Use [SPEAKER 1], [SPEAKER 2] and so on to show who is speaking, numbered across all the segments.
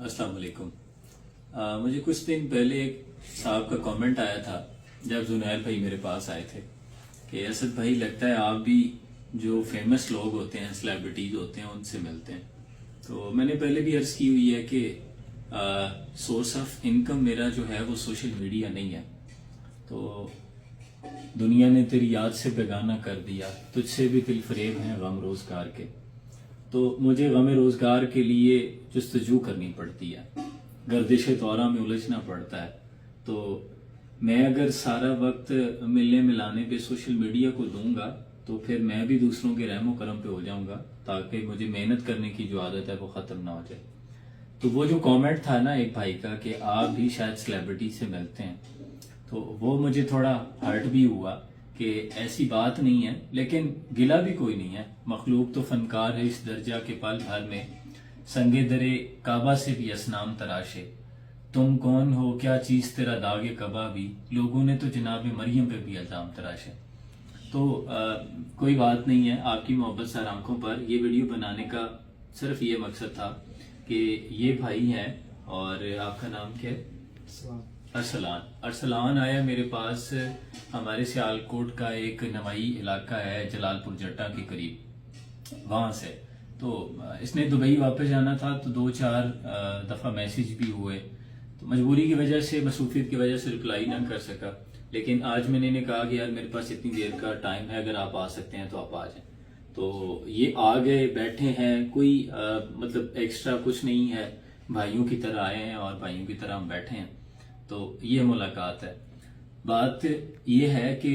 [SPEAKER 1] अस्सलाम वालेकुम। मुझे कुछ दिन पहले एक साहब का कमेंट आया था जब जुनैर भाई मेरे पास आए थे कि असद भाई, लगता है आप भी जो फेमस लोग होते हैं, सेलिब्रिटीज होते हैं, उनसे मिलते हैं। तो मैंने पहले भी अर्ज की हुई है कि सोर्स ऑफ इनकम मेरा जो है वो सोशल मीडिया नहीं है। तो दुनिया ने तेरी याद से बेगाना कर दिया, तुझसे भी दिल फरेब हैं गम रोजगार के। तो मुझे गम रोजगार के लिए जस्तजू करनी पड़ती है, गर्दिश दौरा में उलझना पड़ता है। तो मैं अगर सारा वक्त मिलने मिलाने पे सोशल मीडिया को दूंगा तो फिर मैं भी दूसरों के रहमो करम पे हो जाऊंगा, ताकि मुझे मेहनत करने की जो आदत है वो खत्म ना हो जाए। तो वो जो कमेंट था ना एक भाई का कि आप भी शायद सेलिब्रिटी से मिलते हैं, तो वो मुझे थोड़ा हर्ट भी हुआ कि ऐसी बात नहीं है, लेकिन गिला भी कोई नहीं है। मखलूक तो फनकार है इस दर्जा के पल भर में, संगे दरे काबा से भी असनाम तराशे। तुम कौन हो, क्या चीज तेरा दागे कबा भी, लोगों ने तो जनाब मरियम पे भी इल्जाम तराशे। तो कोई बात नहीं है, आपकी मोहब्बत सर आंखों पर। ये वीडियो बनाने का सिर्फ ये मकसद था कि ये भाई हैं, और आपका नाम क्या है? अरसलान आया मेरे पास। हमारे सियालकोट का एक नवाई इलाका है जलालपुर जट्टा के करीब, वहां से। तो इसने दुबई वापस जाना था, तो 2-4 दफा मैसेज भी हुए, तो मजबूरी की वजह से, मसरूफियत की वजह से रिप्लाई ना कर सका। लेकिन आज मैंने इन्हें कहा कि यार मेरे पास इतनी देर का टाइम है, अगर आप आ सकते हैं तो आप आ जाएं। तो ये आ गए, बैठे हैं, कोई मतलब एक्स्ट्रा कुछ नहीं है, भाइयों की तरह आए हैं और भाइयों की तरह हम बैठे हैं। तो ये मुलाकात है। बात ये है कि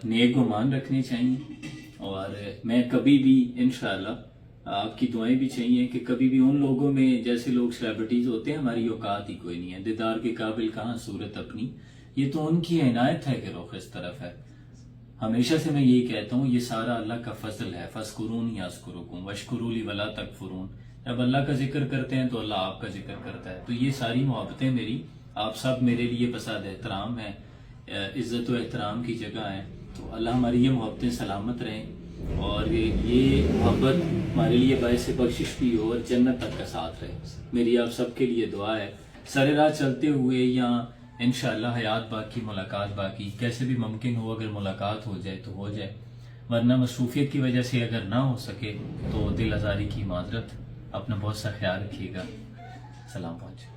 [SPEAKER 1] नेक गुमान रखने चाहिए, और मैं कभी भी इंशाल्लाह आपकी दुआएं भी चाहिए कि कभी भी उन लोगों में, जैसे लोग सेलिब्रिटीज होते हैं, हमारी औकात ही कोई नहीं है, दीदार के काबिल कहाँ सूरत अपनी। ये तो उनकी इनायत है कि रुख इस तरफ है। हमेशा से मैं यही कहता हूँ, ये सारा अल्लाह का फजल है। फस्कुरून यास्कुरुकुम वशकुरूली वला तकफुरून। जब अल्लाह का जिक्र करते हैं तो अल्लाह आपका जिक्र करता है। तो ये सारी मोहब्बतें मेरी, आप सब मेरे लिए बसाद एहतराम है, इज्जत व एहतराम की जगह है। तो अल्लाह हमारी ये मोहब्बतें सलामत रहें, और ये मोहब्बत हमारे लिए बायस बख्शिश भी हो और जन्नत तक का साथ रहे। मेरी आप सबके लिए दुआ है। सरे राह चलते हुए या इंशाअल्लाह हयात बाकी, मुलाकात बाकी, कैसे भी मुमकिन हो अगर मुलाकात हो जाए तो हो जाए, वरना मसरूफियत की वजह से अगर ना हो सके तो दिल आज़ारी की माजरत। अपना बहुत सा ख्याल रखिएगा। सलाम पहुँचे।